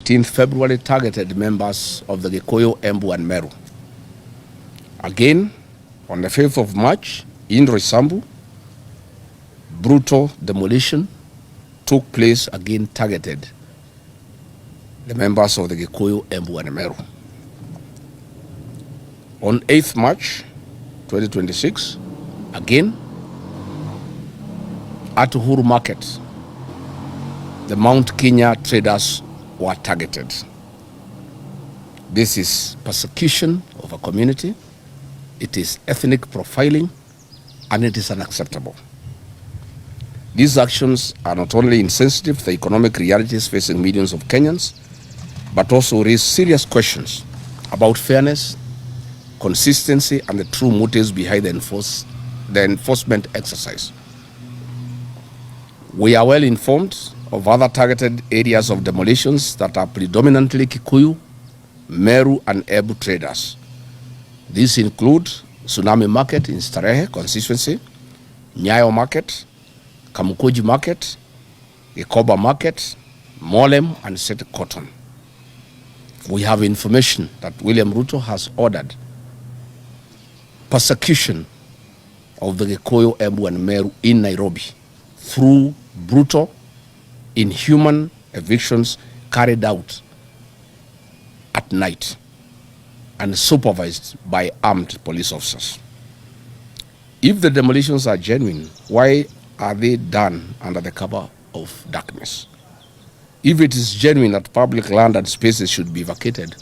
18th February targeted members of the Kikuyu, Embu and Meru. Again, on the 5th of March, in Roysambu, brutal demolition took place, again targeted the members of the Kikuyu, Embu and Meru. On 8th March 2026, again, at Uhuru Market, the Mount Kenya traders were targeted. This is persecution of a community, it is ethnic profiling, and it is unacceptable. These actions are not only insensitive to the economic realities facing millions of Kenyans, but also raise serious questions about fairness, consistency, and the true motives behind the enforcement exercise. We are well informed of other targeted areas of demolitions that are predominantly Kikuyu, Meru, and Embu traders. These include Tsunami Market in Starehe constituency, Nyayo Market, Kamukuji Market, Ikoba Market, Molem, and Sete Cotton. We have information that William Ruto has ordered persecution of the Kikuyu, Embu, and Meru in Nairobi through brutal, inhuman evictions carried out at night and supervised by armed police officers. If the demolitions are genuine, why are they done under the cover of darkness? If it is genuine that public land and spaces should be vacated,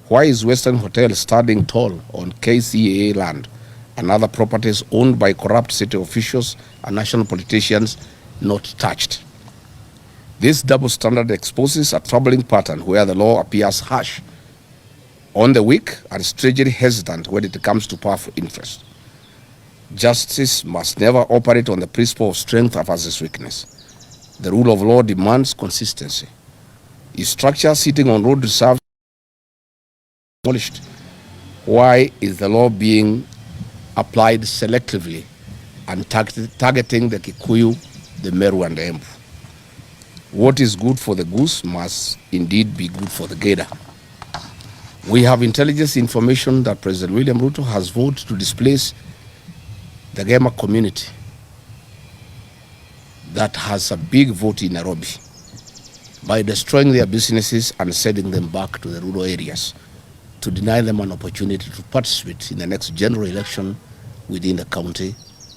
why is Western Hotel standing tall on KCAA land and other properties owned by corrupt city officials and national politicians not touched? This double standard exposes a troubling pattern where the law appears harsh on the weak and strangely hesitant when it comes to powerful interests. Justice must never operate on the principle of strength versus weakness. The rule of law demands consistency. If structure sitting on road reserves demolished, why is the law being applied selectively and targeting the Kikuyu, the Meru, and the Embu? What is good for the goose must indeed be good for the gator. We have intelligence information that President William Ruto has vowed to displace the Gema community that has a big vote in Nairobi by destroying their businesses and sending them back to the rural areas to deny them an opportunity to participate in the next general election within the county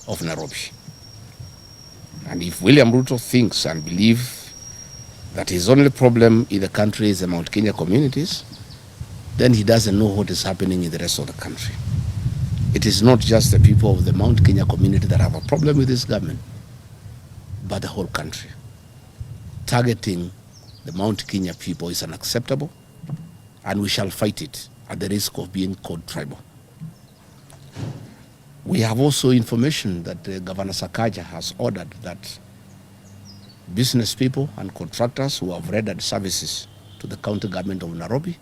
of Nairobi. And if William Ruto thinks and believes that his only problem in the country is the Mount Kenya communities, then he doesn't know what is happening in the rest of the country. It is not just the people of the Mount Kenya community that have a problem with this government, but the whole country. Targeting the Mount Kenya people is unacceptable, and we shall fight it at the risk of being called tribal. We have also information that Governor Sakaja has ordered that business people and contractors who have rendered services to the county government of Nairobi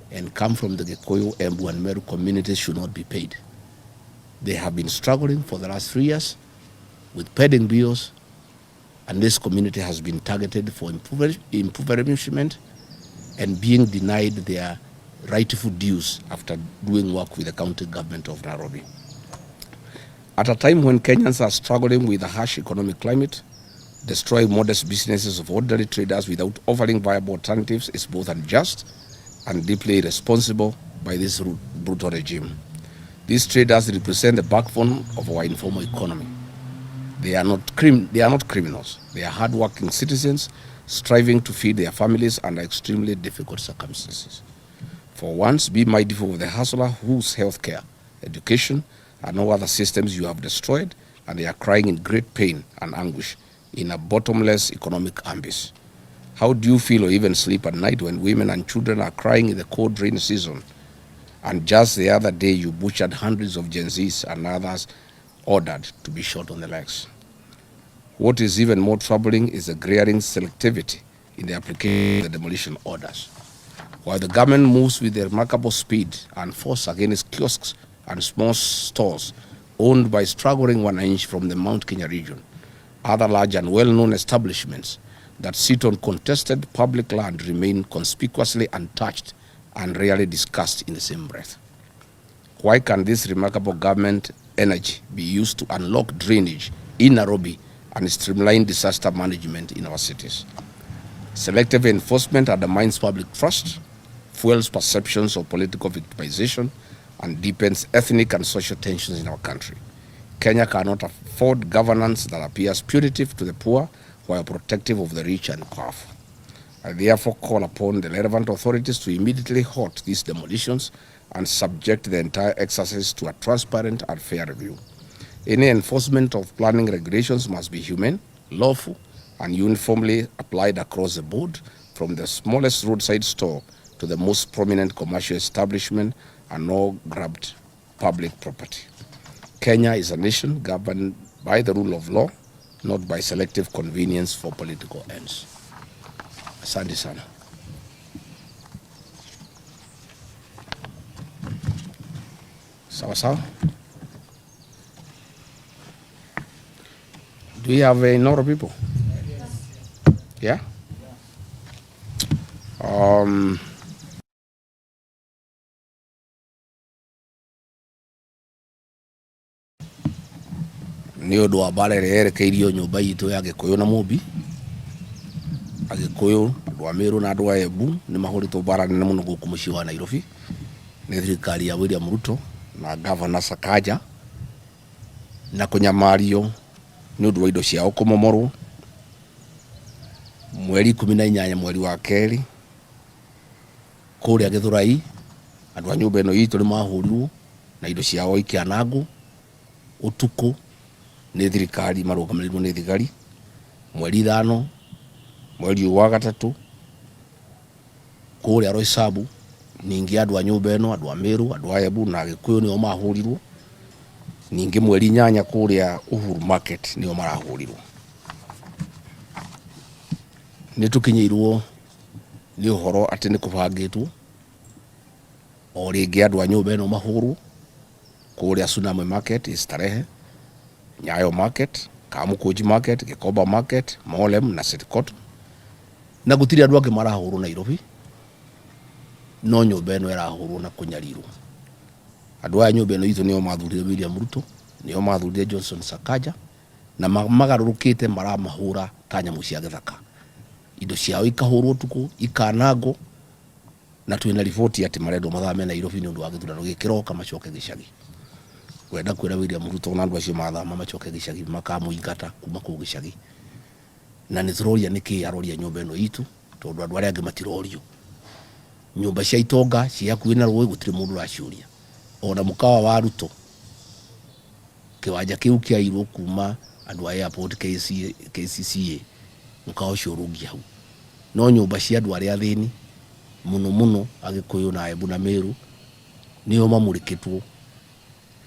and come from the Kikuyu, Embu, and Meru communities should not be paid. They have been struggling for the last 3 years with pending bills, and this community has been targeted for impoverishment and being denied their rightful dues after doing work with the county government of Nairobi. At a time when Kenyans are struggling with a harsh economic climate, destroying modest businesses of ordinary traders without offering viable alternatives is both unjust and deeply irresponsible by this brutal regime. These traders represent the backbone of our informal economy. They are not criminals. They are hardworking citizens striving to feed their families under extremely difficult circumstances. For once, be mindful of the hustler whose healthcare, education, and no other systems you have destroyed, and they are crying in great pain and anguish in a bottomless economic abyss. How do you feel or even sleep at night when women and children are crying in the cold rainy season? And just the other day, you butchered hundreds of Gen Zs and others ordered to be shot on the legs. What is even more troubling is the glaring selectivity in the application of the demolition orders. While the government moves with remarkable speed and force against kiosks and small stores owned by struggling 1 inch from the Mount Kenya region, other large and well-known establishments that sit on contested public land remain conspicuously untouched and rarely discussed in the same breath? Why can this remarkable government energy be used to unlock drainage in Nairobi and streamline disaster management in our cities? Selective enforcement undermines public trust, fuels perceptions of political victimization, and deepens ethnic and social tensions in our country. Kenya cannot afford governance that appears punitive to the poor while protective of the rich and powerful. I therefore call upon the relevant authorities to immediately halt these demolitions and subject the entire exercise to a transparent and fair review. Any enforcement of planning regulations must be humane, lawful, and uniformly applied across the board, from the smallest roadside store to the most prominent commercial establishment, and all grabbed public property. Kenya is a nation governed by the rule of law, not by selective convenience for political ends. Asante sana. Sawa sawa. Do we have a lot of people? Yeah? Ni undu wa mbara ĩrĩa yerekeirio nyũmba itũ ya Gikuyu na Mũmbi. Agikuyu, andũ a Meru na andũ a Embu nĩ mahũrĩtwo mbara nene mũno gũkũ mũciĩ wa Nairobi nĩ thirikari ya William Ruto na Governor Sakaja, na kũnyamario nĩ ũndũ wa indo ciao kũmomorwo mweri 18 mweri wa kerĩ kũrĩa Gĩthũrai. Andũ a nyũmba ĩno itũ nĩ mahũrirwo na indo ciao ikĩanangwo ũtukũ nĩ thirikari marũgamĩrĩirwo nĩ thigari mweri 5 mweri wa gatatũ kũrĩa Roysambu. Ningĩ andũ a nyũmba ĩno, andũ a Meru, andũ a Embu na Gĩkũyũ nĩo mahũrirwo. Ningĩ mweri 8 kũrĩa Uhuru Market nĩo marahũrirwo. Nĩ tũkinyĩirwo nĩ ũhoro atĩ nĩ kũbangĩtwo o rĩngĩ andũ a nyũmba ĩno mahũrwo kũrĩa Tsunami Market, Starehe, Nyayo Market, Kamukunji Market, Gĩkomba Market, Molem na City Court. Na gũtirĩ andũ angĩ marahũrwo Nairobi, no nyũmba ĩno ĩrahũrwo na kũnyarirwo. Andũ a nyũmba ĩno itũ nĩo mathurire William Ruto, nĩo mathurire Johnson Sakaja, na magarũrũkĩte maramahũra ta nyamũ cia gĩthaka. Indo ciao ikahũrwo tuku, ikanangwo, na twĩna riboti atĩ marendwo mathame Nairobi nĩ ũndũ wa gĩthurano gĩkĩroka macoke gĩcagi. Kwenda kwĩra William Ruto na andũ acio mathama macoke gĩcagi makamũingata kuma kũu gĩcagi. Na nĩ tũroria nĩkĩ aroria nyũmba ĩno itũ, tondũ andũ arĩa angĩ matirorio. Nyũmba cia itonga cia hakuhĩ na rũĩ gũtirĩ mũndũ ũraciũria. Ona mũkawa wa Ruto kĩwanja kĩu kĩairwo kuma andũ a airport KCCA mũkawa ũcio ũrũngia hau. No nyũmba cia andũ arĩa athĩni mũno mũno Agĩkũyũ na Embu na Meru nĩo mamũrĩkĩtwo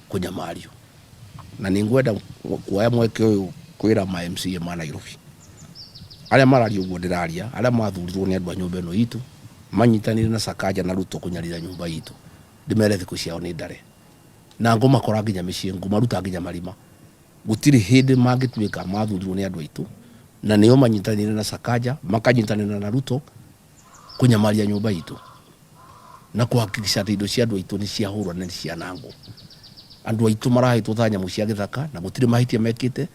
kũnyamario. Na nĩ ngwenda kuoya mweke ũyũ kwĩra ma MCA ma Nairobi arĩa mararia ũguo ndĩraria, arĩa mathurirwo nĩ andũ a nyũmba ĩno itũ manyitanĩire na Sakaja na Ruto kũnyarira nyũmba itũ, ndĩmere thikũ ciao nĩ ndare na ngũmakora nginya mĩciĩ, ngũmaruta nginya marima. Gũtirĩ hĩndĩ mangĩtuĩka mathurirwo nĩ andũ aitũ na nĩo manyitanĩire na Sakaja makanyitanĩra na Ruto kũnyamaria nyũmba itũ na kũhakikisha atĩ indo cia andũ aitũ nĩ ciahũrwo na nĩ cianangwo. Andũ aitũ marahetwo ta nyamũ cia gĩthaka na gũtirĩ mahĩtia mekĩte,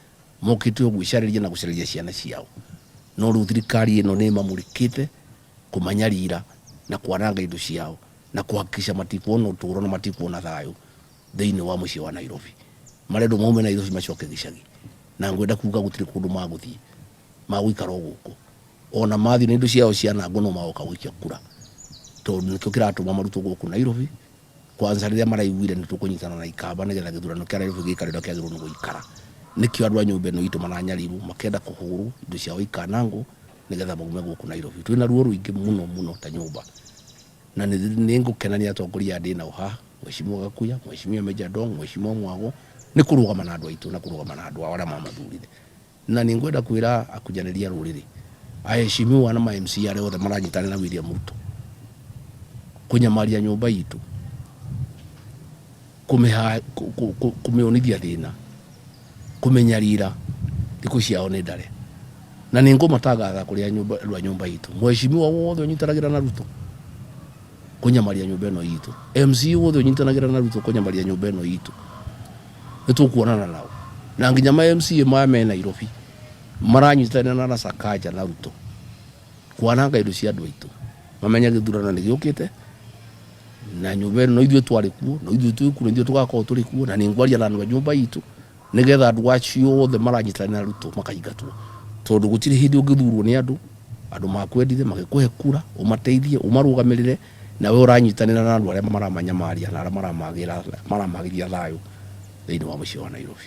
mokĩte ũguo icarĩria na gũcarĩria ciana ciao. No rĩu thirikari ĩno nĩ mamũrĩkĩte kũmanyarira na kwananga indo ciao na kũhakikisha matikuona ũtũũro na matikuona thayũ thĩinĩ wa mũciĩ wa Nairobi. Marendwo maume Nairobi macoke gĩcagi, na ngwenda kuuga gũtirĩ kũndũ magũthiĩ, magũikara gũkũ. Ona mathiĩ na indo ciao cianangwo no magoka gũikia kura, tondũ nĩkĩo kĩratũma marutwo gũkũ Nairobi. Kwanza rĩrĩa maraiguire nĩ tũkũnyitana na ikamba nĩgetha gĩthurano kĩa Nairobi gĩikare ũrĩa kĩagĩrĩirwo nĩ gũikara. Nĩkĩo andũ a nyũmba ĩno itũ maranyarirwo makenda kũhũrwo, indo ciao ikanangwo nĩgetha maume gũkũ Nairobi. Twĩna ruo rũingĩ mũno mũno ta nyũmba, na nĩ ngũkena nĩ atongoria ndĩ nao haha, Mheshimiwa Gakuya, Mheshimiwa Meja Dong, Mheshimiwa Mwago, nĩ kũrũgama na andũ aitũ na kũrũgama na andũ arĩa mamathurire. Na nĩ ngwenda kwĩra akujanĩria rũrĩrĩ, aheshimiwa na ma MCA arĩa othe maranyitanĩra na William Ruto kũnyamaria nyũmba itũ, kũmĩonithia thĩna, kũmenyarira, thikũ ciao nĩ ndare. na ningo matagaga kuria nyumba itu mweshimiwa wothe unyitanagira na Ruto kunyamaria nyumba ino itu MC wothe unyitanagira na Ruto kunyamaria nyumba ino itu nitukuonana nao na nginya ma MC ma me Nairobi maranyitana na Sakaja na Ruto kwananga indo cia andu aitu mamenya githurana ni giukite na nyumba ino ithuĩ twari kuo na ithuĩ twi kuo ithuĩ tugakorwo turi kuo na ningwaria na andu a nyumba itu nigetha andu acio othe maranyitana na Ruto makaingatwo tondu gutiri hindi ungithurwo ni andu makwendithe magikuhe kura umateithie umarugamirire na we uranyitanira na andu aria maramanyamaria na aria maramagiria thayo thiini wa mucii wa Nairobi.